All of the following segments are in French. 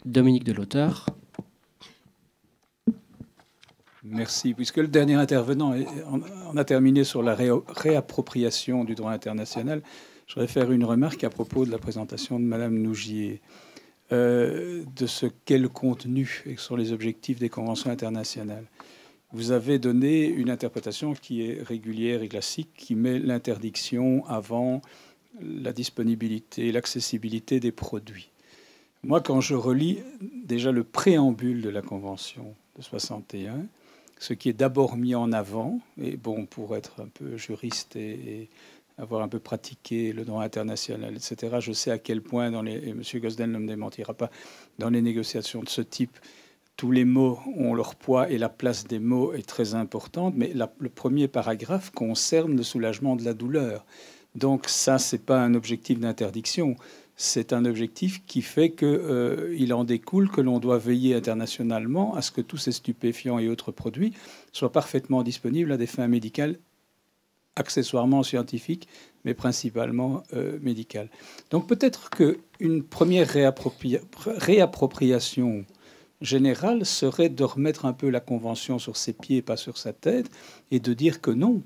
Dominique Delauteur. Merci. Puisque le dernier intervenant on a terminé sur la réappropriation du droit international, je voudrais faire une remarque à propos de la présentation de Madame Nougier, de ce qu'est le contenu et sur les objectifs des conventions internationales. Vous avez donné une interprétation qui est régulière et classique, qui met l'interdiction avant la disponibilité, l'accessibilité des produits. Moi, quand je relis déjà le préambule de la Convention de 61, ce qui est d'abord mis en avant, et bon, pour être un peu juriste et avoir un peu pratiqué le droit international, etc., je sais à quel point, et M. Gosden ne me démentira pas, dans les négociations de ce type, tous les mots ont leur poids et la place des mots est très importante, mais le premier paragraphe concerne le soulagement de la douleur. Donc ça, ce n'est pas un objectif d'interdiction. C'est un objectif qui fait qu'il en découle que l'on doit veiller internationalement à ce que tous ces stupéfiants et autres produits soient parfaitement disponibles à des fins médicales, accessoirement scientifiques, mais principalement médicales. Donc peut-être qu'une première réappropriation générale serait de remettre un peu la Convention sur ses pieds et pas sur sa tête, et de dire que non,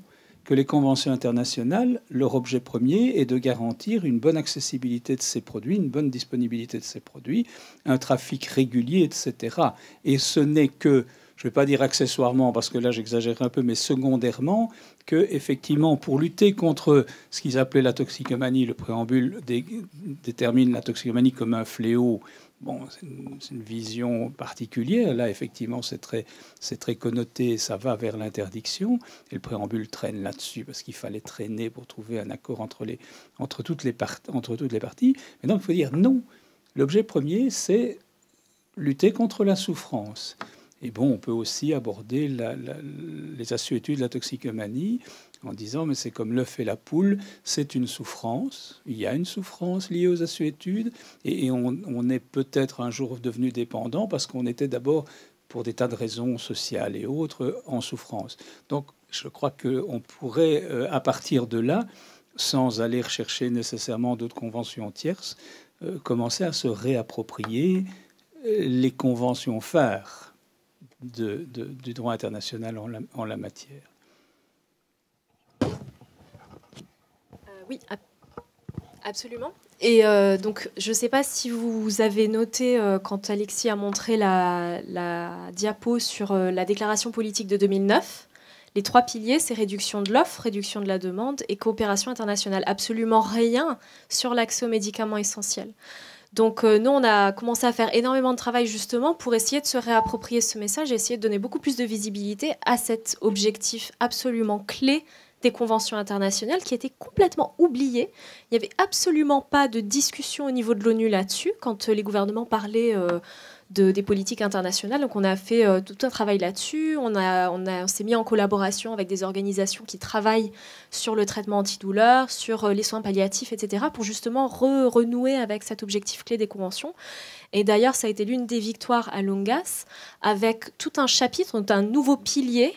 que les conventions internationales, leur objet premier est de garantir une bonne accessibilité de ces produits, une bonne disponibilité de ces produits, un trafic régulier, etc. Et ce n'est que, je ne vais pas dire accessoirement, parce que là j'exagère un peu, mais secondairement, que effectivement, pour lutter contre ce qu'ils appelaient la toxicomanie, le préambule détermine la toxicomanie comme un fléau. Bon, c'est une vision particulière. Là, effectivement, c'est très connoté, ça va vers l'interdiction. Et le préambule traîne là-dessus, parce qu'il fallait traîner pour trouver un accord entre toutes les parties. Mais donc, il faut dire non. L'objet premier, c'est lutter contre la souffrance. Et bon, on peut aussi aborder les assuétudes de la toxicomanie en disant, mais c'est comme l'œuf et la poule, c'est une souffrance. Il y a une souffrance liée aux assuétudes, et on est peut-être un jour devenu dépendant parce qu'on était d'abord, pour des tas de raisons sociales et autres, en souffrance. Donc, je crois qu'on pourrait, à partir de là, sans aller rechercher nécessairement d'autres conventions tierces, commencer à se réapproprier les conventions phares du droit international en la matière. Oui, absolument. Et donc, je ne sais pas si vous avez noté, quand Alexis a montré la diapo sur la déclaration politique de 2009, les 3 piliers, c'est réduction de l'offre, réduction de la demande et coopération internationale. Absolument rien sur l'accès aux médicaments essentiels. Donc nous, on a commencé à faire énormément de travail justement pour essayer de se réapproprier ce message et essayer de donner beaucoup plus de visibilité à cet objectif absolument clé des conventions internationales qui était complètement oublié. Il n'y avait absolument pas de discussion au niveau de l'ONU là-dessus quand les gouvernements parlaient des politiques internationales. Donc on a fait tout un travail là-dessus. On s'est mis en collaboration avec des organisations qui travaillent sur le traitement antidouleur, sur les soins palliatifs, etc., pour justement renouer avec cet objectif clé des conventions. Et d'ailleurs, ça a été l'une des victoires à Longas, avec tout un chapitre, un nouveau pilier,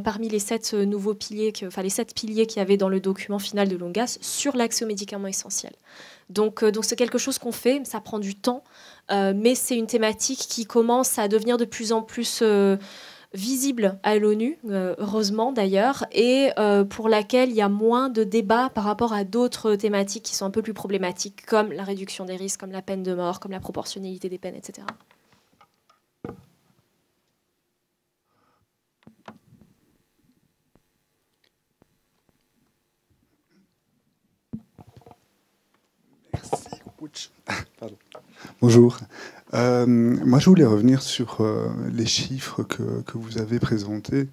parmi les 7 nouveaux piliers, les 7 piliers qu'il y avait dans le document final de Longas, sur l'accès aux médicaments essentiels. Donc c'est quelque chose qu'on fait, ça prend du temps, mais c'est une thématique qui commence à devenir de plus en plus visible à l'ONU, heureusement d'ailleurs, et pour laquelle il y a moins de débats par rapport à d'autres thématiques qui sont un peu plus problématiques, comme la réduction des risques, comme la peine de mort, comme la proportionnalité des peines, etc. Merci. Pardon. Bonjour. Moi, je voulais revenir sur les chiffres que vous avez présentés,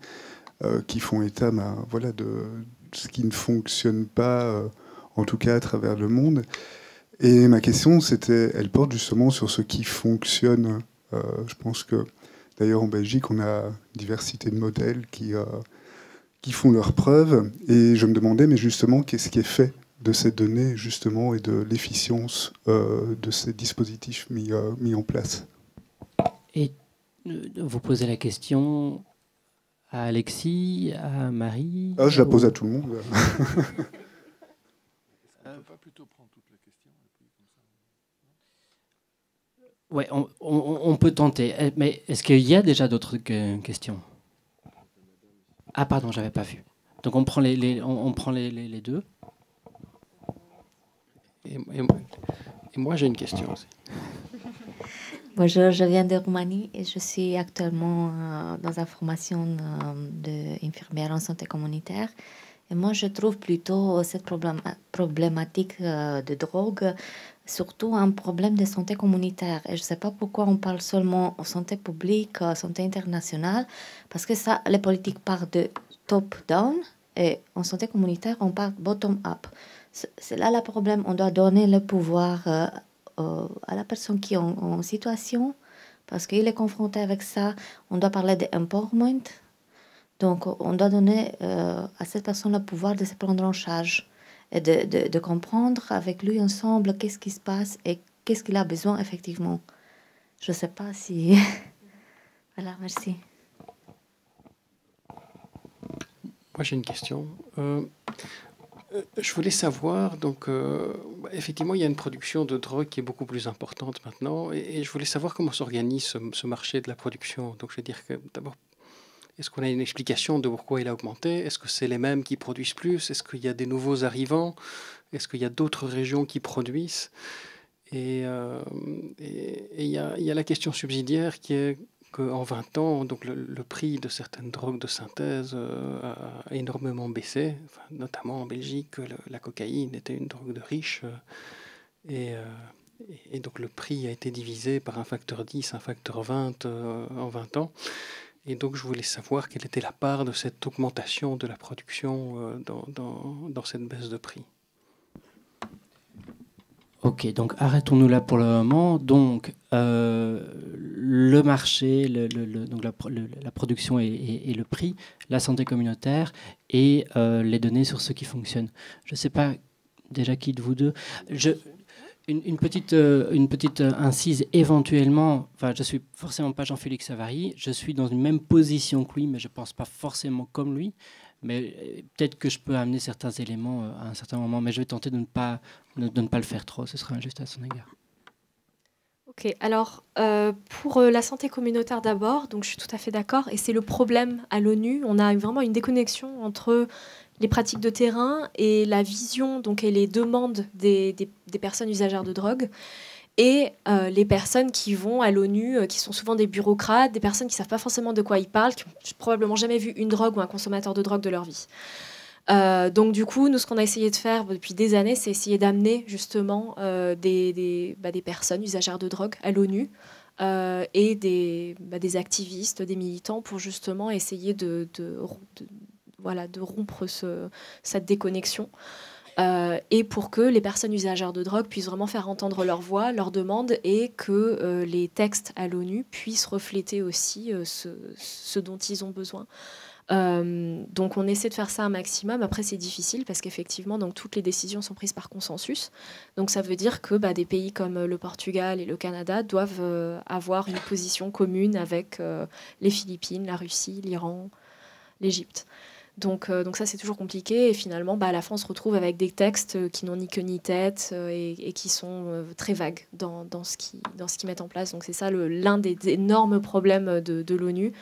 qui font état voilà, de ce qui ne fonctionne pas, en tout cas à travers le monde. Et ma question, elle porte justement sur ce qui fonctionne. Je pense que, d'ailleurs, en Belgique, on a une diversité de modèles qui font leurs preuves. Et je me demandais, mais justement, qu'est-ce qui est fait de ces données, justement, et de l'efficience de ces dispositifs mis en place. Et vous posez la question à Alexis, à Marie? Je la pose à tout le monde. On ne peut pas plutôt prendre toutes les questions et puis comme Ouais, on peut tenter. Mais est-ce qu'il y a déjà d'autres questions? Ah, pardon, j'avais pas vu. Donc on prend on prend les deux. Et moi, j'ai une question aussi. Bonjour, je viens de Roumanie et je suis actuellement dans la formation d'infirmière en santé communautaire. Et moi, je trouve plutôt cette problématique de drogue surtout un problème de santé communautaire. Et je ne sais pas pourquoi on parle seulement en santé publique, santé internationale, parce que ça, les politiques partent de top-down et en santé communautaire, on part bottom-up. C'est là le problème. On doit donner le pouvoir à la personne qui est en situation, parce qu'il est confronté avec ça. On doit parler d'empowerment. Donc, on doit donner à cette personne le pouvoir de se prendre en charge et de comprendre avec lui ensemble qu'est-ce qui se passe et qu'est-ce qu'il a besoin effectivement. Je ne sais pas si... Voilà, merci. Moi, j'ai une question. Je voulais savoir, donc, effectivement, il y a une production de drogue qui est beaucoup plus importante maintenant, et je voulais savoir comment s'organise ce marché de la production. Donc, je veux dire que, d'abord, est-ce qu'on a une explication de pourquoi il a augmenté? Est-ce que c'est les mêmes qui produisent plus? Est-ce qu'il y a des nouveaux arrivants? Est-ce qu'il y a d'autres régions qui produisent? Et il y a la question subsidiaire qui est qu'en 20 ans, donc le prix de certaines drogues de synthèse a énormément baissé, enfin, notamment en Belgique, la cocaïne était une drogue de riches, et donc le prix a été divisé par un facteur 10, un facteur 20 en 20 ans. Et donc je voulais savoir quelle était la part de cette augmentation de la production dans cette baisse de prix. Ok, donc arrêtons-nous là pour le moment. Donc, le marché, donc la production et le prix, la santé communautaire et les données sur ce qui fonctionne. Je ne sais pas déjà qui de vous deux. Une petite incise éventuellement. Enfin, je suis forcément pas Jean-Félix Savary. Je suis dans une même position que lui, mais je pense pas forcément comme lui. Mais peut-être que je peux amener certains éléments à un certain moment, mais je vais tenter de ne pas le faire trop, ce serait injuste à son égard. Ok, alors pour la santé communautaire d'abord, donc je suis tout à fait d'accord, et c'est le problème à l'ONU. On a vraiment une déconnexion entre les pratiques de terrain et la vision donc, et les demandes des personnes usagères de drogue. Et les personnes qui vont à l'ONU, qui sont souvent des bureaucrates, des personnes qui ne savent pas forcément de quoi ils parlent, qui n'ont probablement jamais vu une drogue ou un consommateur de drogue de leur vie. Donc du coup, nous, ce qu'on a essayé de faire depuis des années, c'est essayer d'amener justement des personnes usagères de drogue à l'ONU et des activistes, des militants pour justement essayer de rompre cette déconnexion. Et pour que les personnes usagères de drogue puissent vraiment faire entendre leur voix, leurs demandes, et que les textes à l'ONU puissent refléter aussi ce dont ils ont besoin. Donc on essaie de faire ça un maximum. Après c'est difficile parce qu'effectivement donc, toutes les décisions sont prises par consensus. Donc ça veut dire que des pays comme le Portugal et le Canada doivent avoir une position commune avec les Philippines, la Russie, l'Iran, l'Égypte. Donc ça, c'est toujours compliqué. Et finalement, la France se retrouve avec des textes qui n'ont ni queue ni tête et qui sont très vagues dans ce qu'ils mettent en place. Donc c'est ça l'un des énormes problèmes de l'ONU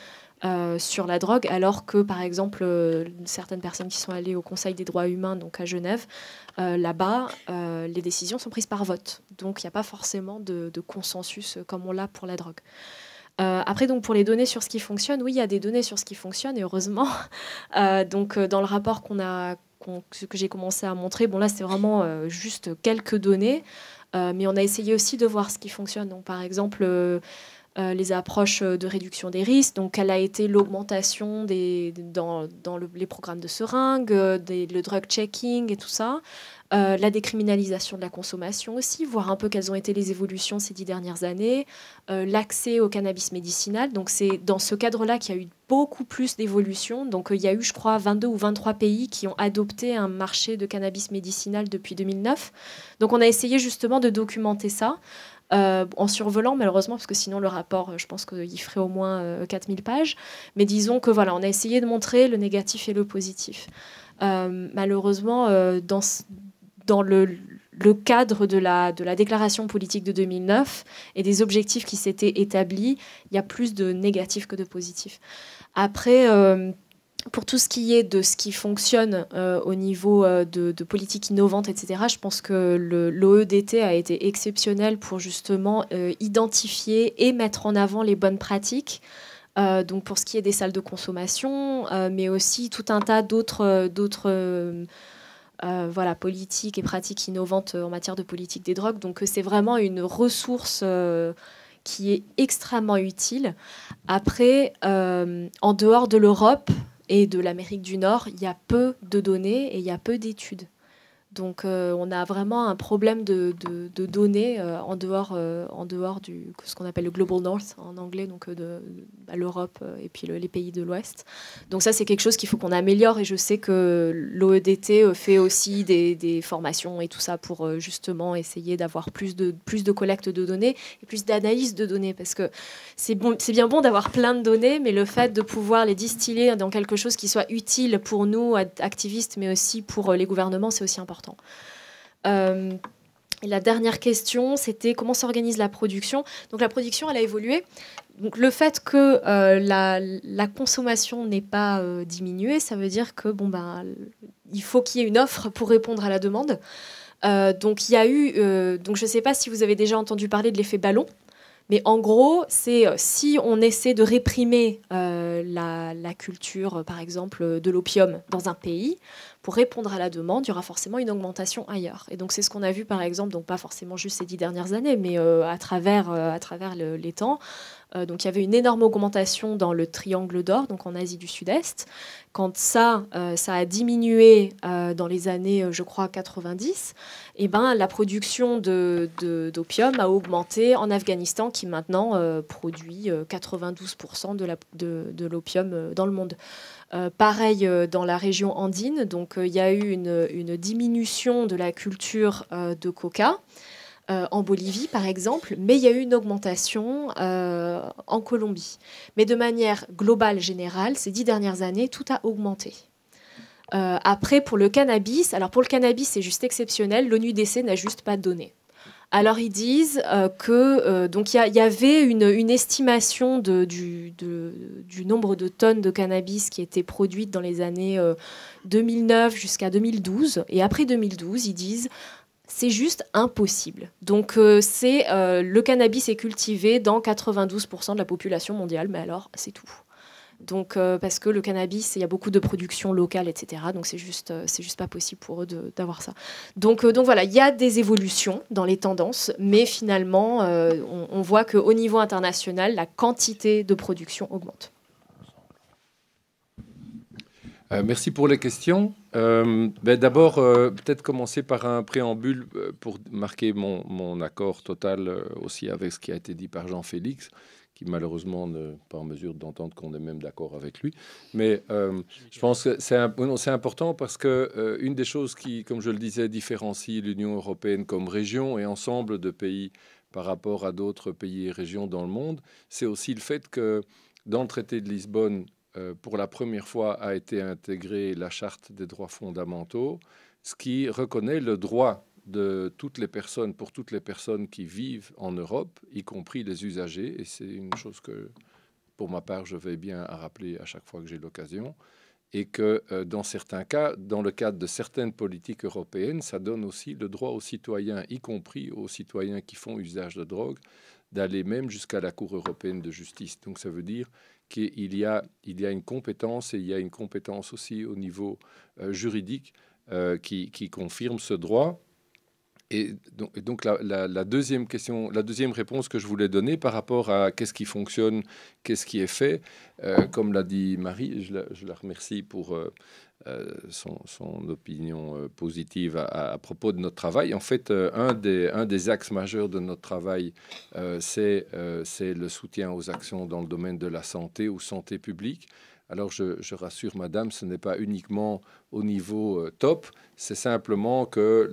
sur la drogue, alors que, par exemple, certaines personnes qui sont allées au Conseil des droits humains, donc à Genève, là-bas, les décisions sont prises par vote. Donc il n'y a pas forcément de consensus comme on l'a pour la drogue. Après, donc, pour les données sur ce qui fonctionne, oui, il y a des données sur ce qui fonctionne, et heureusement. Donc, dans le rapport que j'ai commencé à montrer, bon, là, c'est vraiment juste quelques données, mais on a essayé aussi de voir ce qui fonctionne. Donc, par exemple, les approches de réduction des risques, donc quelle a été l'augmentation dans les programmes de seringues, le drug checking et tout ça. La décriminalisation de la consommation aussi, voir un peu quelles ont été les évolutions ces 10 dernières années, l'accès au cannabis médicinal. Donc c'est dans ce cadre-là qu'il y a eu beaucoup plus d'évolution. Donc il y a eu, je crois, 22 ou 23 pays qui ont adopté un marché de cannabis médicinal depuis 2009. Donc on a essayé justement de documenter ça. En survolant malheureusement, parce que sinon le rapport, je pense qu'il ferait au moins 4000 pages. Mais disons que voilà, on a essayé de montrer le négatif et le positif. Malheureusement, dans le cadre de la déclaration politique de 2009 et des objectifs qui s'étaient établis, il y a plus de négatifs que de positifs. Après, pour tout ce qui est de ce qui fonctionne au niveau de politique innovante, etc., je pense que l'OEDT a été exceptionnel pour justement identifier et mettre en avant les bonnes pratiques. Donc pour ce qui est des salles de consommation, mais aussi tout un tas d'autres politiques et pratiques innovantes en matière de politique des drogues. Donc c'est vraiment une ressource qui est extrêmement utile. Après, en dehors de l'Europe et de l'Amérique du Nord, il y a peu de données et il y a peu d'études. Donc on a vraiment un problème de données en dehors du ce qu'on appelle le Global North en anglais, donc l'Europe et puis les pays de l'Ouest. Donc ça, c'est quelque chose qu'il faut qu'on améliore, et je sais que l'OEDT fait aussi des formations et tout ça pour justement essayer d'avoir plus de collecte de données et plus d'analyse de données, parce que c'est bien bon d'avoir plein de données, mais le fait de pouvoir les distiller dans quelque chose qui soit utile pour nous, activistes, mais aussi pour les gouvernements, c'est aussi important. Et la dernière question, c'était comment s'organise la production. Donc la production, elle a évolué. Donc le fait que la consommation n'ait pas diminué, ça veut dire que il faut qu'il y ait une offre pour répondre à la demande. Donc il y a eu, donc je ne sais pas si vous avez déjà entendu parler de l'effet ballon. Mais en gros, c'est si on essaie de réprimer la culture, par exemple, de l'opium dans un pays, pour répondre à la demande, il y aura forcément une augmentation ailleurs. Et donc c'est ce qu'on a vu, par exemple, donc pas forcément juste ces 10 dernières années, mais à travers les temps. Donc il y avait une énorme augmentation dans le triangle d'or, donc en Asie du Sud-Est. Quand ça a diminué dans les années, je crois, 90, et la production d'opium a augmenté en Afghanistan, qui maintenant produit 92% de l'opium dans le monde. Pareil dans la région andine, donc il y a eu une diminution de la culture de coca en Bolivie par exemple, mais il y a eu une augmentation en Colombie. Mais de manière globale, générale, ces 10 dernières années, tout a augmenté. Après, pour le cannabis, c'est juste exceptionnel, l'ONUDC n'a juste pas de données. Alors ils disent que donc il y avait une estimation du nombre de tonnes de cannabis qui étaient produites dans les années 2009 jusqu'à 2012. Et après 2012, ils disent c'est juste impossible. Donc le cannabis est cultivé dans 92% de la population mondiale, mais alors c'est tout. Donc, parce que le cannabis, il y a beaucoup de production locale, etc. Donc, c'est juste pas possible pour eux d'avoir ça. Donc voilà, il y a des évolutions dans les tendances, mais finalement, on voit qu'au niveau international, la quantité de production augmente. Merci pour les questions. D'abord, peut-être commencer par un préambule pour marquer mon accord total aussi avec ce qui a été dit par Jean-Félix, qui malheureusement n'est pas en mesure d'entendre qu'on est même d'accord avec lui. Mais je pense que c'est important parce que une des choses qui, comme je le disais, différencie l'Union européenne comme région et ensemble de pays par rapport à d'autres pays et régions dans le monde, c'est aussi le fait que dans le traité de Lisbonne, pour la première fois a été intégrée la charte des droits fondamentaux, ce qui reconnaît le droit de toutes les personnes, pour toutes les personnes qui vivent en Europe, y compris les usagers. Et c'est une chose que, pour ma part, je vais bien à rappeler à chaque fois que j'ai l'occasion. Et que dans certains cas, dans le cadre de certaines politiques européennes, ça donne aussi le droit aux citoyens, y compris aux citoyens qui font usage de drogue, d'aller même jusqu'à la Cour européenne de justice. Donc ça veut dire qu'il y a une compétence, et il y a une compétence aussi au niveau juridique qui confirme ce droit. Et donc la deuxième question, la deuxième réponse que je voulais donner par rapport à qu'est-ce qui fonctionne, qu'est-ce qui est fait, comme l'a dit Marie, je la remercie pour son opinion positive à propos de notre travail. En fait, un des axes majeurs de notre travail, c'est le soutien aux actions dans le domaine de la santé ou santé publique. Alors je rassure madame, ce n'est pas uniquement au niveau top, c'est simplement que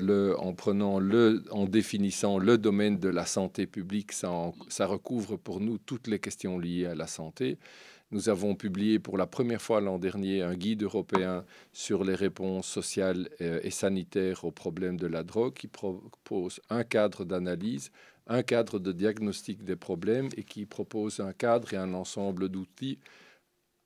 en définissant le domaine de la santé publique, ça recouvre pour nous toutes les questions liées à la santé. Nous avons publié pour la première fois l'an dernier un guide européen sur les réponses sociales et sanitaires aux problèmes de la drogue qui propose un cadre d'analyse, un cadre de diagnostic des problèmes et qui propose un cadre et un ensemble d'outils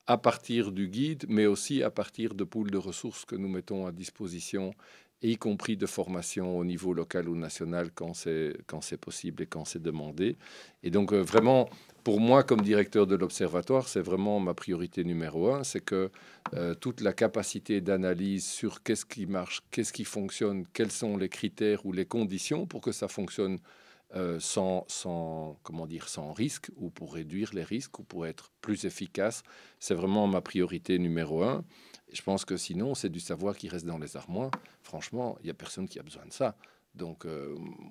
à partir du guide, mais aussi à partir de pools de ressources que nous mettons à disposition, y compris de formation au niveau local ou national quand c'est possible et quand c'est demandé. Et donc vraiment, pour moi, comme directeur de l'Observatoire, c'est vraiment ma priorité numéro un, c'est que toute la capacité d'analyse sur qu'est-ce qui marche, qu'est-ce qui fonctionne, quels sont les critères ou les conditions pour que ça fonctionne sans risque ou pour réduire les risques ou pour être plus efficace. C'est vraiment ma priorité numéro un. Et je pense que sinon, c'est du savoir qui reste dans les armoires. Franchement, il n'y a personne qui a besoin de ça. Donc,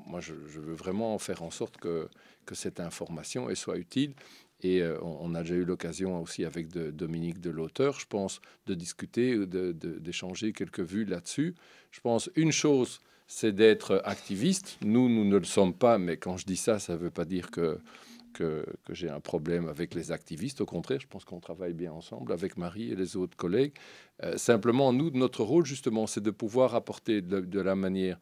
moi, je veux vraiment faire en sorte que cette information elle soit utile. Et on a déjà eu l'occasion aussi avec Dominique de l'auteur, je pense, de discuter, d'échanger quelques vues là-dessus. Je pense une chose, c'est d'être activiste. Nous ne le sommes pas, mais quand je dis ça, ça ne veut pas dire que j'ai un problème avec les activistes. Au contraire, je pense qu'on travaille bien ensemble avec Marie et les autres collègues. Simplement, nous, notre rôle, justement, c'est de pouvoir apporter de la manière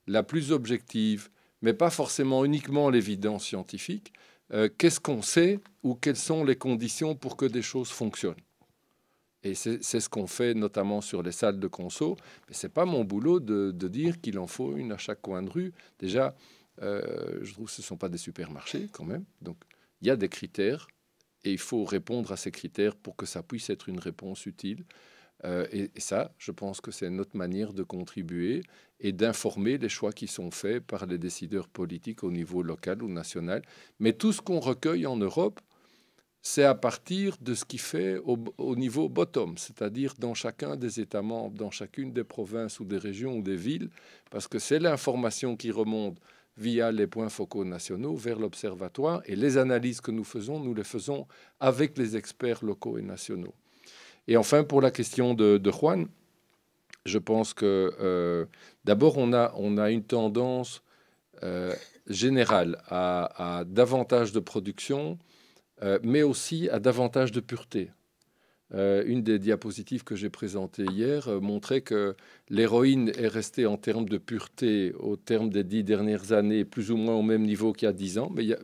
la plus objective, mais pas forcément uniquement l'évidence scientifique, qu'est-ce qu'on sait ou quelles sont les conditions pour que des choses fonctionnent. Et c'est ce qu'on fait notamment sur les salles de conso. Mais ce n'est pas mon boulot de dire qu'il en faut une à chaque coin de rue. Déjà, je trouve que ce ne sont pas des supermarchés quand même. Donc, il y a des critères et il faut répondre à ces critères pour que ça puisse être une réponse utile. Et ça, je pense que c'est notre manière de contribuer et d'informer les choix qui sont faits par les décideurs politiques au niveau local ou national. Mais tout ce qu'on recueille en Europe, c'est à partir de ce qui fait au niveau bottom, c'est-à-dire dans chacun des États membres, dans chacune des provinces ou des régions ou des villes, parce que c'est l'information qui remonte via les points focaux nationaux vers l'Observatoire, et les analyses que nous les faisons avec les experts locaux et nationaux. Et enfin, pour la question de Juan, je pense que d'abord, on a une tendance générale à davantage de production, mais aussi à davantage de pureté. Une des diapositives que j'ai présentées hier montrait que l'héroïne est restée en termes de pureté au terme des 10 dernières années, plus ou moins au même niveau qu'il y a 10 ans, mais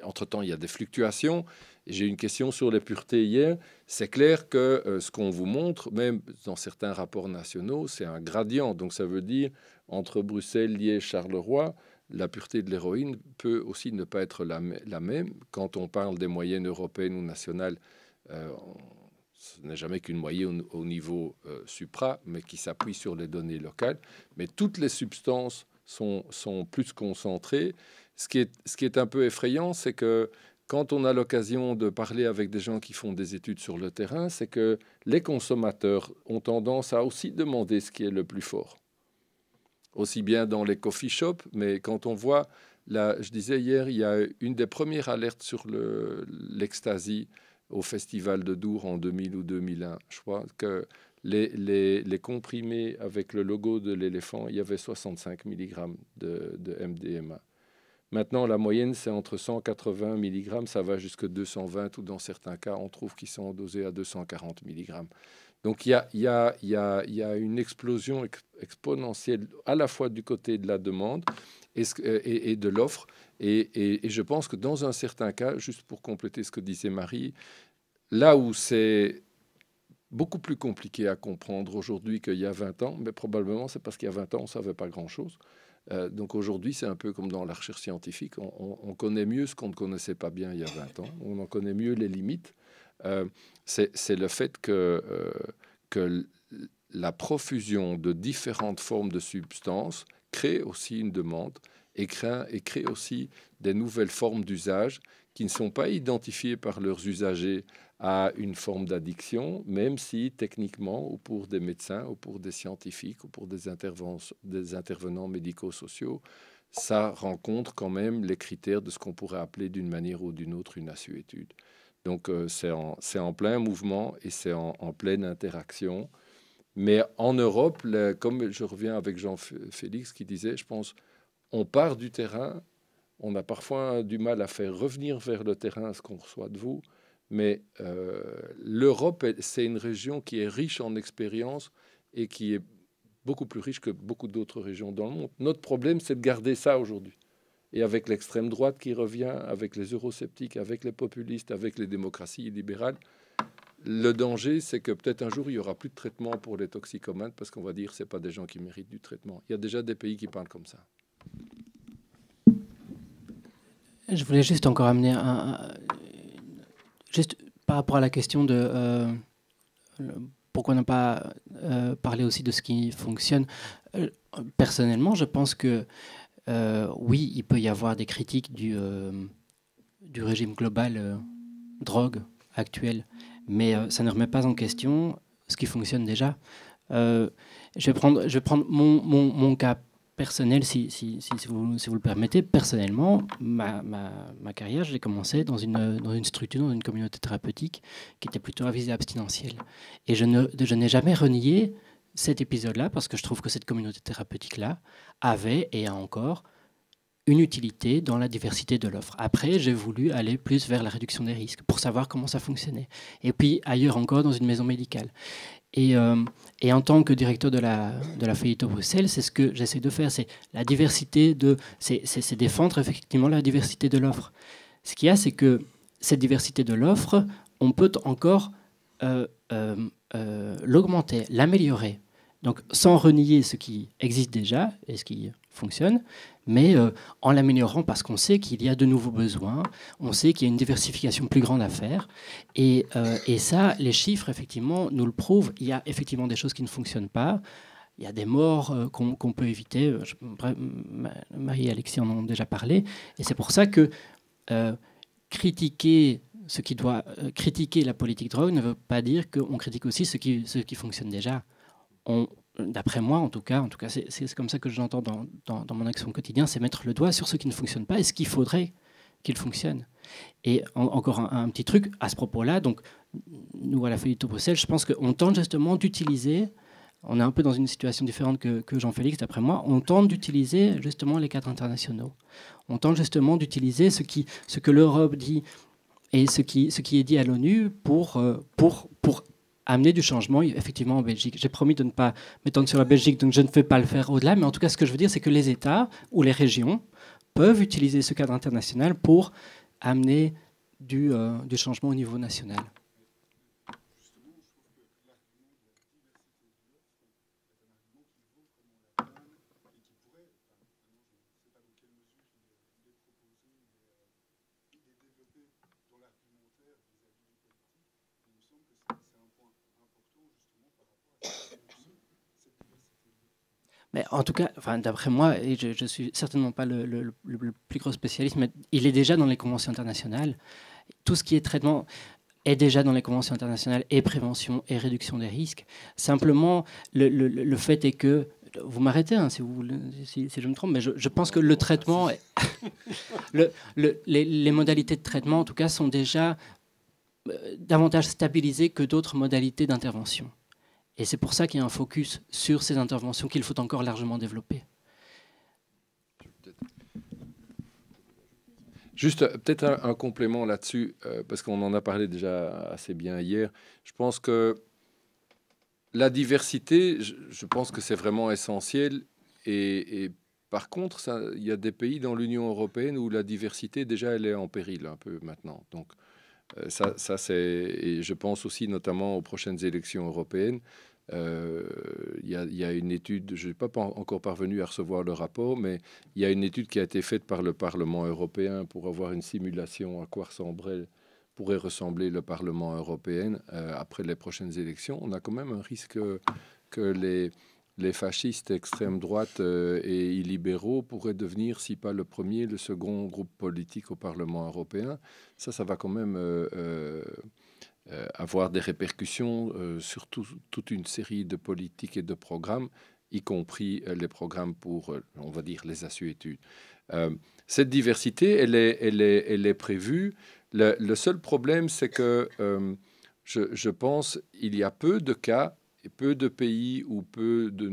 entre-temps, il y a des fluctuations. J'ai une question sur les puretés hier. C'est clair que ce qu'on vous montre, même dans certains rapports nationaux, c'est un gradient. Donc ça veut dire, entre Bruxelles, Liège, Charleroi, la pureté de l'héroïne peut aussi ne pas être la même. Quand on parle des moyennes européennes ou nationales, ce n'est jamais qu'une moyenne au niveau supra, mais qui s'appuie sur les données locales. Mais toutes les substances sont plus concentrées. Ce qui est un peu effrayant, c'est que quand on a l'occasion de parler avec des gens qui font des études sur le terrain, c'est que les consommateurs ont tendance à aussi demander ce qui est le plus fort. Aussi bien dans les coffee shops, mais quand on voit, je disais hier, il y a une des premières alertes sur l'ecstasy au Festival de Dour en 2000 ou 2001. Je crois que les comprimés avec le logo de l'éléphant, il y avait 65 mg de MDMA. Maintenant, la moyenne, c'est entre 180 mg, ça va jusqu'à 220, ou dans certains cas, on trouve qu'ils sont dosés à 240 mg. Donc, il y a une explosion exponentielle à la fois du côté de la demande et de l'offre. Et je pense que dans un certain cas, juste pour compléter ce que disait Marie, là où c'est beaucoup plus compliqué à comprendre aujourd'hui qu'il y a 20 ans, mais probablement c'est parce qu'il y a 20 ans, on ne savait pas grand-chose. Donc aujourd'hui, c'est un peu comme dans la recherche scientifique. On connaît mieux ce qu'on ne connaissait pas bien il y a 20 ans. On en connaît mieux les limites. C'est le fait que la profusion de différentes formes de substances crée aussi une demande et crée aussi des nouvelles formes d'usage qui ne sont pas identifiées par leurs usagers à une forme d'addiction, même si techniquement, ou pour des médecins, ou pour des scientifiques, ou pour des intervenants médico-sociaux, ça rencontre quand même les critères de ce qu'on pourrait appeler d'une manière ou d'une autre une assuétude. Donc c'est en plein mouvement et c'est en pleine interaction. Mais en Europe, comme je reviens avec Jean-Félix qui disait, je pense, on part du terrain, on a parfois du mal à faire revenir vers le terrain ce qu'on reçoit de vous, mais l'Europe, c'est une région qui est riche en expérience et qui est beaucoup plus riche que beaucoup d'autres régions dans le monde. Notre problème, c'est de garder ça aujourd'hui. Et avec l'extrême droite qui revient, avec les eurosceptiques, avec les populistes, avec les démocraties libérales, le danger, c'est que peut-être un jour, il n'y aura plus de traitement pour les toxicomanes parce qu'on va dire que ce n'est pas des gens qui méritent du traitement. Il y a déjà des pays qui parlent comme ça. Je voulais juste encore amener juste par rapport à la question de pourquoi ne pas parler aussi de ce qui fonctionne. Personnellement, je pense que oui, il peut y avoir des critiques du régime global drogue actuel, mais ça ne remet pas en question ce qui fonctionne déjà. Je vais prendre mon cas personnel, si vous le permettez. Personnellement, ma carrière, j'ai commencé dans une structure, dans une communauté thérapeutique qui était plutôt à visée abstinentielle. Et je n'ai jamais renié cet épisode-là parce que je trouve que cette communauté thérapeutique-là avait et a encore une utilité dans la diversité de l'offre. Après, j'ai voulu aller plus vers la réduction des risques pour savoir comment ça fonctionnait. Et puis ailleurs encore, dans une maison médicale. Et en tant que directeur de la Feuillito Bruxelles, c'est ce que j'essaie de faire, c'est la diversité c'est défendre effectivement la diversité de l'offre. Ce qu'il y a, c'est que cette diversité de l'offre, on peut encore l'augmenter, l'améliorer. Donc sans renier ce qui existe déjà et ce qui fonctionne, mais en l'améliorant parce qu'on sait qu'il y a de nouveaux besoins, on sait qu'il y a une diversification plus grande à faire. Et ça, les chiffres, effectivement, nous le prouvent. Il y a effectivement des choses qui ne fonctionnent pas. Il y a des morts qu'on peut éviter. Marie et Alexis en ont déjà parlé. Et c'est pour ça que critiquer la politique drogue ne veut pas dire qu'on critique aussi ce qui fonctionne déjà. D'après moi, en tout cas c'est comme ça que je l'entends dans mon action quotidienne, c'est mettre le doigt sur ce qui ne fonctionne pas et ce qu'il faudrait qu'il fonctionne. Et encore un petit truc à ce propos-là, donc nous à la Feuillito Bruxelles, je pense qu'on tente justement d'utiliser, on est un peu dans une situation différente que Jean-Félix, d'après moi, on tente d'utiliser justement les cadres internationaux. On tente justement d'utiliser ce que l'Europe dit et ce qui est dit à l'ONU pour amener du changement, effectivement, en Belgique. J'ai promis de ne pas m'étendre sur la Belgique, donc je ne vais pas le faire au-delà, mais en tout cas, ce que je veux dire, c'est que les États ou les régions peuvent utiliser ce cadre international pour amener du changement au niveau national. Mais en tout cas, d'après moi, et je ne suis certainement pas le plus gros spécialiste, mais il est déjà dans les conventions internationales. Tout ce qui est traitement est déjà dans les conventions internationales, et prévention et réduction des risques. Simplement, le fait est que, vous m'arrêtez si je me trompe, mais je pense que le traitement, les modalités de traitement, en tout cas, sont déjà davantage stabilisées que d'autres modalités d'intervention. Et c'est pour ça qu'il y a un focus sur ces interventions qu'il faut encore largement développer. Juste peut-être un complément là-dessus, parce qu'on en a parlé déjà assez bien hier. Je pense que la diversité, je pense que c'est vraiment essentiel. Et par contre, il y a des pays dans l'Union européenne où la diversité, déjà, elle est en péril un peu maintenant. Donc, ça c'est... Et je pense aussi notamment aux prochaines élections européennes. Il y a une étude, je n'ai pas encore parvenu à recevoir le rapport, mais il y a une étude qui a été faite par le Parlement européen pour avoir une simulation à quoi pourrait ressembler le Parlement européen après les prochaines élections. On a quand même un risque que les fascistes, extrême droite et illibéraux pourraient devenir, si pas le premier, le second groupe politique au Parlement européen. Ça va quand même... avoir des répercussions sur toute une série de politiques et de programmes, y compris les programmes pour, on va dire, les assuétudes. Cette diversité, elle est prévue Le seul problème, c'est que je pense il y a peu de cas et peu de pays ou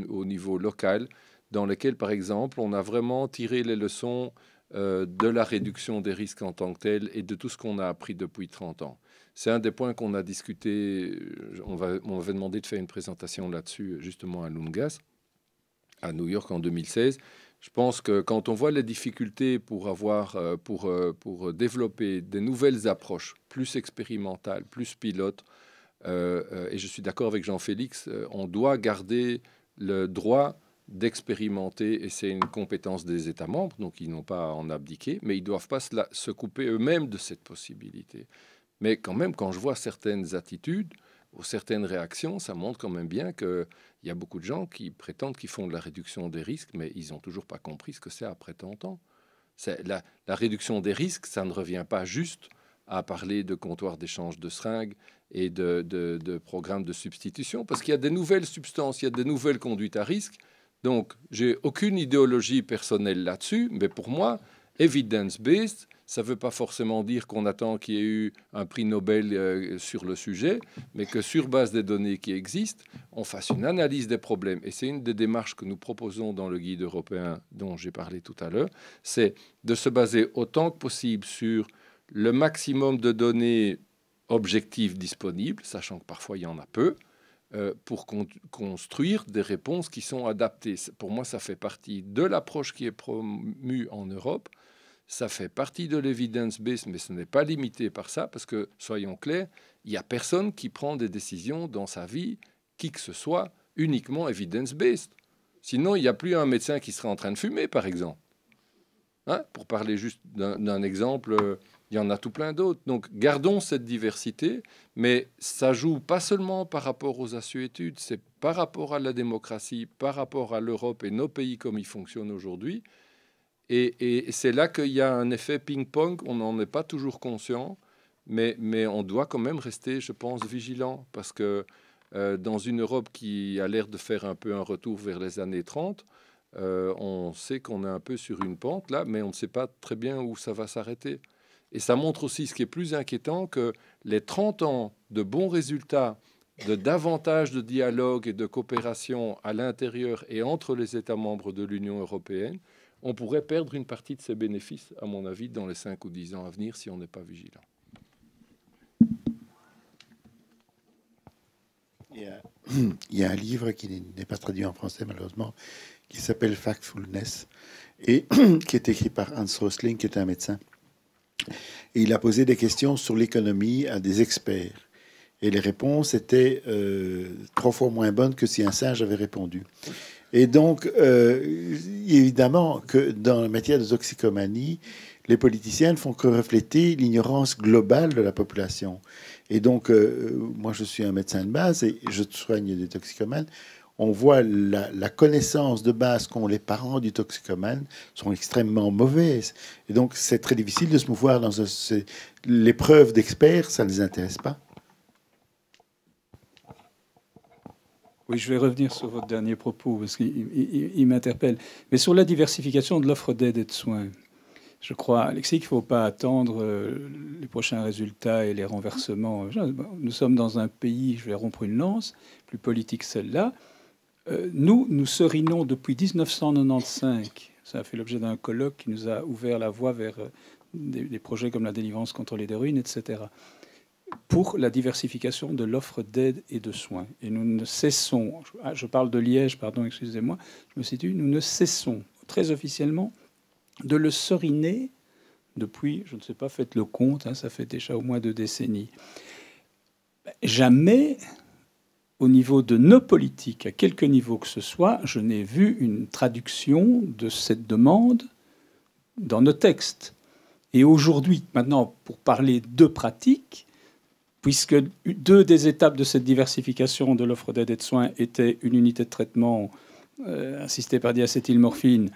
au niveau local dans lesquels, par exemple, on a vraiment tiré les leçons de la réduction des risques en tant que tel et de tout ce qu'on a appris depuis 30 ans. C'est un des points qu'on a discuté. On m'avait demandé de faire une présentation là-dessus, justement, à l'UNGAS, à New York en 2016. Je pense que quand on voit les difficultés pour développer des nouvelles approches plus expérimentales, plus pilotes, et je suis d'accord avec Jean-Félix, on doit garder le droit d'expérimenter, et c'est une compétence des États membres, donc ils n'ont pas à en abdiquer, mais ils ne doivent pas se couper eux-mêmes de cette possibilité. Mais quand même, quand je vois certaines attitudes ou certaines réactions, ça montre quand même bien qu'il y a beaucoup de gens qui prétendent qu'ils font de la réduction des risques, mais ils n'ont toujours pas compris ce que c'est après tant de temps. La réduction des risques, ça ne revient pas juste à parler de comptoirs d'échange de seringues et de programmes de substitution, parce qu'il y a des nouvelles substances, il y a des nouvelles conduites à risque. Donc, j'ai aucune idéologie personnelle là-dessus, mais pour moi, evidence-based, ça ne veut pas forcément dire qu'on attend qu'il y ait eu un prix Nobel sur le sujet, mais que sur base des données qui existent, on fasse une analyse des problèmes. Et c'est une des démarches que nous proposons dans le guide européen dont j'ai parlé tout à l'heure, c'est de se baser autant que possible sur le maximum de données objectives disponibles, sachant que parfois il y en a peu, pour construire des réponses qui sont adaptées. Pour moi, ça fait partie de l'approche qui est promue en Europe. Ça fait partie de l'evidence-based, mais ce n'est pas limité par ça, parce que, soyons clairs, il n'y a personne qui prend des décisions dans sa vie, qui que ce soit, uniquement evidence-based. Sinon, il n'y a plus un médecin qui serait en train de fumer, par exemple. Hein? Pour parler juste d'un exemple, il y en a tout plein d'autres. Donc, gardons cette diversité, mais ça joue pas seulement par rapport aux assuétudes, c'est par rapport à la démocratie, par rapport à l'Europe et nos pays comme ils fonctionnent aujourd'hui. Et c'est là qu'il y a un effet ping-pong, on n'en est pas toujours conscient, mais on doit quand même rester, je pense, vigilant, parce que dans une Europe qui a l'air de faire un peu un retour vers les années 30, on sait qu'on est un peu sur une pente là, mais on ne sait pas très bien où ça va s'arrêter. Et ça montre aussi, ce qui est plus inquiétant, que les 30 ans de bons résultats, de davantage de dialogue et de coopération à l'intérieur et entre les États membres de l'Union européenne, on pourrait perdre une partie de ces bénéfices, à mon avis, dans les 5 ou 10 ans à venir, si on n'est pas vigilant. Il y a un livre qui n'est pas traduit en français, malheureusement, qui s'appelle Factfulness, et qui est écrit par Hans Rosling, qui est un médecin. Et il a posé des questions sur l'économie à des experts. Et les réponses étaient 3 fois moins bonnes que si un singe avait répondu. Et donc, évidemment, que dans la matière de toxicomanie, les politiciens ne font que refléter l'ignorance globale de la population. Et donc, moi, je suis un médecin de base et je soigne des toxicomanes. On voit la connaissance de base qu'ont les parents du toxicomane sont extrêmement mauvaises. Et donc, c'est très difficile de se mouvoir dans les preuves d'experts, ça ne les intéresse pas. Oui, je vais revenir sur votre dernier propos, parce qu'il m'interpelle. Mais sur la diversification de l'offre d'aide et de soins, je crois, Alexis, qu'il ne faut pas attendre les prochains résultats et les renversements. Nous sommes dans un pays, je vais rompre une lance, plus politique celle-là. Nous serinons depuis 1995. Ça a fait l'objet d'un colloque qui nous a ouvert la voie vers des projets comme la délivrance contrôlée des ruines, etc., pour la diversification de l'offre d'aide et de soins. Et nous ne cessons, je parle de Liège, pardon, excusez-moi, je me situe, nous ne cessons très officiellement de le seriner depuis, je ne sais pas, faites le compte, hein, ça fait déjà au moins 2 décennies. Jamais, au niveau de nos politiques, à quelque niveau que ce soit, je n'ai vu une traduction de cette demande dans nos textes. Et aujourd'hui, maintenant, pour parler de pratiques, puisque 2 des étapes de cette diversification de l'offre d'aide et de soins étaient une unité de traitement assistée par diacétylmorphine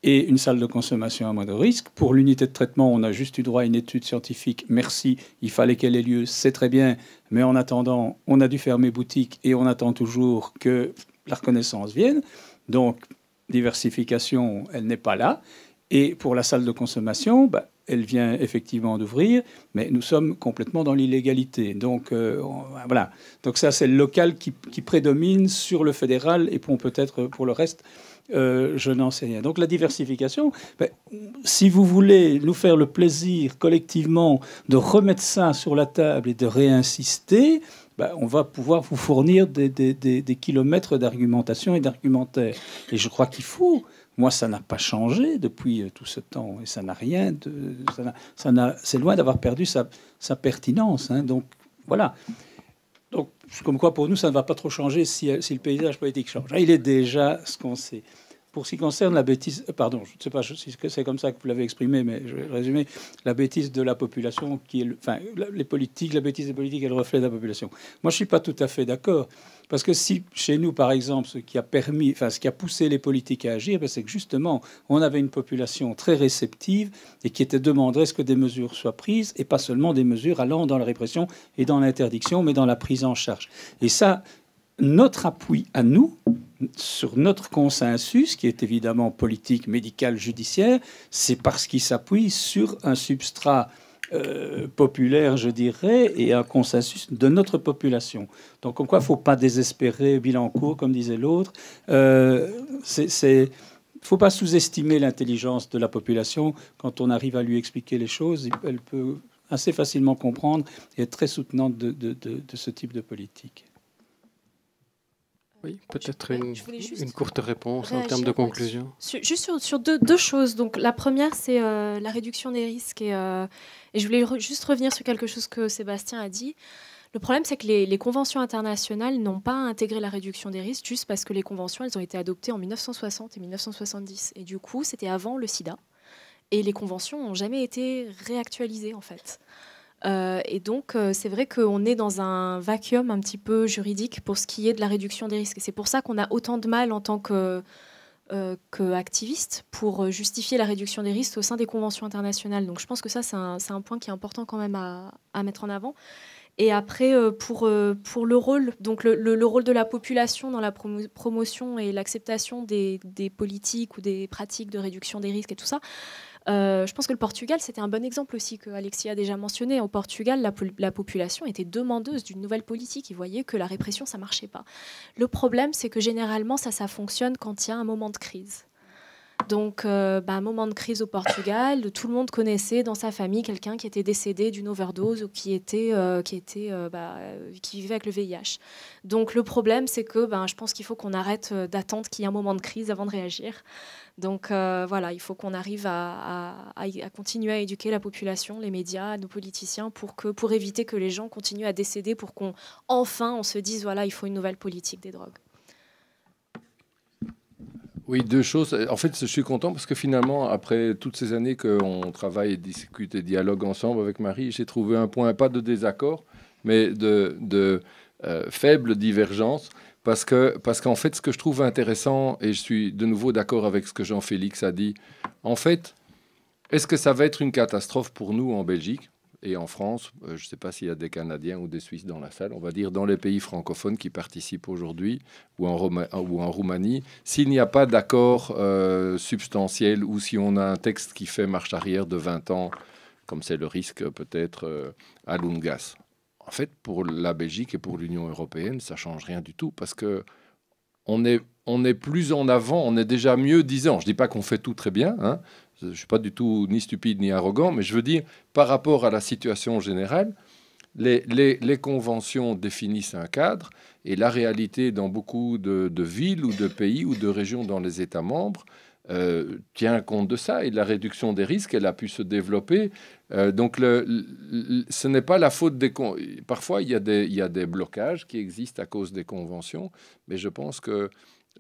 et une salle de consommation à moindre risque. Pour l'unité de traitement, on a juste eu droit à une étude scientifique. Merci, il fallait qu'elle ait lieu, c'est très bien. Mais en attendant, on a dû fermer boutique et on attend toujours que la reconnaissance vienne. Donc, diversification, elle n'est pas là. Et pour la salle de consommation, elle vient effectivement d'ouvrir, mais nous sommes complètement dans l'illégalité. Donc voilà. Donc ça, c'est le local qui prédomine sur le fédéral, et peut-être pour le reste, je n'en sais rien. Donc la diversification, si vous voulez nous faire le plaisir collectivement de remettre ça sur la table et de réinsister, on va pouvoir vous fournir des kilomètres d'argumentation et d'argumentaire. Et je crois qu'il faut. Moi, ça n'a pas changé depuis tout ce temps, et ça n'a rien de, c'est loin d'avoir perdu sa pertinence. Hein. Donc voilà. Donc, comme quoi, pour nous, ça ne va pas trop changer si le paysage politique change. Il est déjà ce qu'on sait. Pour ce qui concerne la bêtise, pardon, je ne sais pas si c'est comme ça que vous l'avez exprimé, mais je vais résumer. La bêtise de la population, les politiques, la bêtise des politiques est le reflet de la population. Moi, je ne suis pas tout à fait d'accord. Parce que si, chez nous, par exemple, ce qui a poussé les politiques à agir, c'est que justement, on avait une population très réceptive et qui était demandeuse que des mesures soient prises, et pas seulement des mesures allant dans la répression et dans l'interdiction, mais dans la prise en charge. Et ça, notre appui à nous, sur notre consensus, qui est évidemment politique, médical, judiciaire, c'est parce qu'il s'appuie sur un substrat populaire, je dirais, et un consensus de notre population. Donc, comme quoi, il ne faut pas désespérer Bilancourt, comme disait l'autre. Il ne faut pas sous-estimer l'intelligence de la population. Quand on arrive à lui expliquer les choses, elle peut assez facilement comprendre et être très soutenante de ce type de politique. Oui, peut-être une courte réponse en termes de conclusion. Juste sur deux choses. Donc, la première, c'est la réduction des risques. Et je voulais juste revenir sur quelque chose que Sébastien a dit. Le problème, c'est que les conventions internationales n'ont pas intégré la réduction des risques juste parce que les conventions, elles ont été adoptées en 1960 et 1970. Et du coup, c'était avant le sida. Et les conventions n'ont jamais été réactualisées, en fait. Et donc, c'est vrai qu'on est dans un vacuum un petit peu juridique pour ce qui est de la réduction des risques. Et c'est pour ça qu'on a autant de mal en tant qu'activiste pour justifier la réduction des risques au sein des conventions internationales. Donc, je pense que ça, c'est un point qui est important quand même à mettre en avant. Et après, pour le rôle, donc le rôle de la population dans la promotion et l'acceptation des politiques ou des pratiques de réduction des risques et tout ça, je pense que le Portugal, c'était un bon exemple aussi que Alexis a déjà mentionné. Au Portugal, la population était demandeuse d'une nouvelle politique. Ils voyaient que la répression, ça ne marchait pas. Le problème, c'est que généralement, ça fonctionne quand il y a un moment de crise. Donc, un moment de crise au Portugal, tout le monde connaissait dans sa famille quelqu'un qui était décédé d'une overdose ou qui vivait avec le VIH. Donc, le problème, c'est que je pense qu'il faut qu'on arrête d'attendre qu'il y ait un moment de crise avant de réagir. Donc, voilà, il faut qu'on arrive à continuer à éduquer la population, les médias, nos politiciens, pour éviter que les gens continuent à décéder, pour qu'enfin on se dise, voilà, il faut une nouvelle politique des drogues. Oui, deux choses. En fait, je suis content parce que finalement, après toutes ces années qu'on travaille, discute et dialogue ensemble avec Marie, j'ai trouvé un point, pas de désaccord, mais de faible divergence. Parce qu'en fait, ce que je trouve intéressant, et je suis de nouveau d'accord avec ce que Jean-Félix a dit, en fait, est-ce que ça va être une catastrophe pour nous en Belgique et en France? Je ne sais pas s'il y a des Canadiens ou des Suisses dans la salle. On va dire dans les pays francophones qui participent aujourd'hui ou en Roumanie. S'il n'y a pas d'accord substantiel ou si on a un texte qui fait marche arrière de 20 ans, comme c'est le risque peut-être à l'UNGAS. En fait, pour la Belgique et pour l'Union européenne, ça ne change rien du tout parce que on est plus en avant, on est déjà mieux disant. Je ne dis pas qu'on fait tout très bien, hein. Je ne suis pas du tout ni stupide ni arrogant, mais je veux dire, par rapport à la situation générale, les conventions définissent un cadre et la réalité dans beaucoup de villes ou de pays ou de régions dans les États membres tient compte de ça et de la réduction des risques, elle a pu se développer. Donc, ce n'est pas la faute des... Parfois, il y a des blocages qui existent à cause des conventions, mais je pense que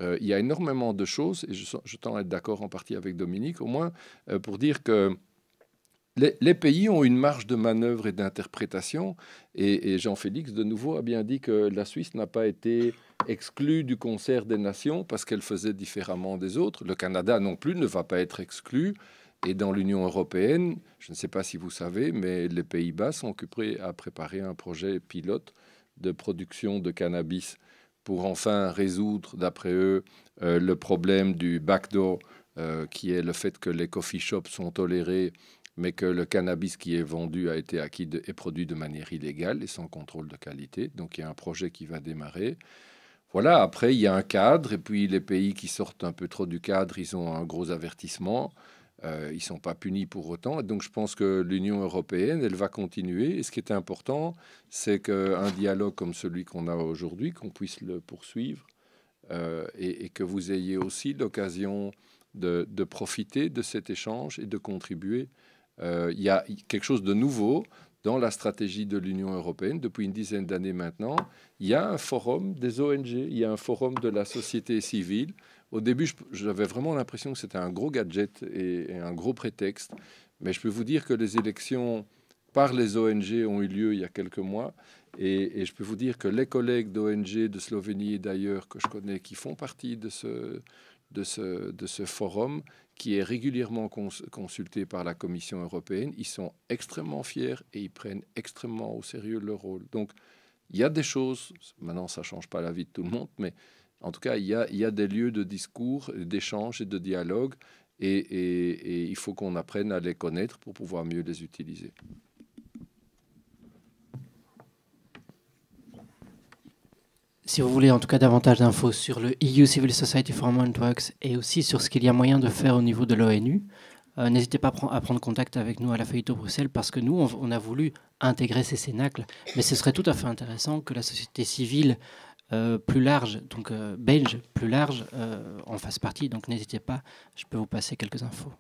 il y a énormément de choses, et je tends à être d'accord en partie avec Dominique, au moins pour dire que les pays ont une marge de manœuvre et d'interprétation, et Jean-Félix, de nouveau, a bien dit que la Suisse n'a pas été exclue du concert des nations parce qu'elle faisait différemment des autres. Le Canada non plus ne va pas être exclu. Et dans l'Union européenne, je ne sais pas si vous savez, mais les Pays-Bas sont occupés à préparer un projet pilote de production de cannabis pour enfin résoudre, d'après eux, le problème du backdoor, qui est le fait que les coffee shops sont tolérés, mais que le cannabis qui est vendu a été acquis et produit de manière illégale et sans contrôle de qualité. Donc il y a un projet qui va démarrer. Voilà, après il y a un cadre, et puis les pays qui sortent un peu trop du cadre, ils ont un gros avertissement. Ils ne sont pas punis pour autant. Et donc je pense que l'Union européenne, elle va continuer. Et ce qui est important, c'est qu'un dialogue comme celui qu'on a aujourd'hui, qu'on puisse le poursuivre et que vous ayez aussi l'occasion de profiter de cet échange et de contribuer. Il y a quelque chose de nouveau dans la stratégie de l'Union européenne depuis une dizaine d'années maintenant. Il y a un forum des ONG, il y a un forum de la société civile. Au début, j'avais vraiment l'impression que c'était un gros gadget et un gros prétexte. Mais je peux vous dire que les élections par les ONG ont eu lieu il y a quelques mois. Et je peux vous dire que les collègues d'ONG de Slovénie et d'ailleurs que je connais qui font partie de ce forum, qui est régulièrement consulté par la Commission européenne, ils sont extrêmement fiers et ils prennent extrêmement au sérieux leur rôle. Donc, il y a des choses, maintenant ça ne change pas la vie de tout le monde, mais en tout cas, il y a des lieux de discours, d'échange et de dialogue, et il faut qu'on apprenne à les connaître pour pouvoir mieux les utiliser. Si vous voulez en tout cas davantage d'infos sur le EU Civil Society Forum on Drugs et aussi sur ce qu'il y a moyen de faire au niveau de l'ONU, n'hésitez pas à prendre contact avec nous à la Feuilleton Bruxelles, parce que nous, on a voulu intégrer ces cénacles, mais ce serait tout à fait intéressant que la société civile plus large, donc belge plus large, en fasse partie. Donc n'hésitez pas, je peux vous passer quelques infos.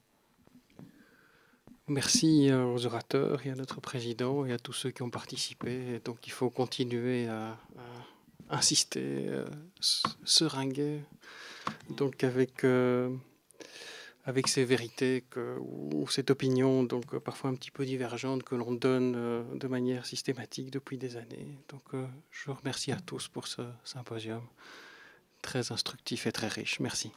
Merci aux orateurs et à notre président et à tous ceux qui ont participé. Donc il faut continuer à insister, seringuer, donc avec ces vérités ou cette opinion, donc parfois un petit peu divergente, que l'on donne de manière systématique depuis des années. Donc je vous remercie à tous pour ce symposium très instructif et très riche. Merci.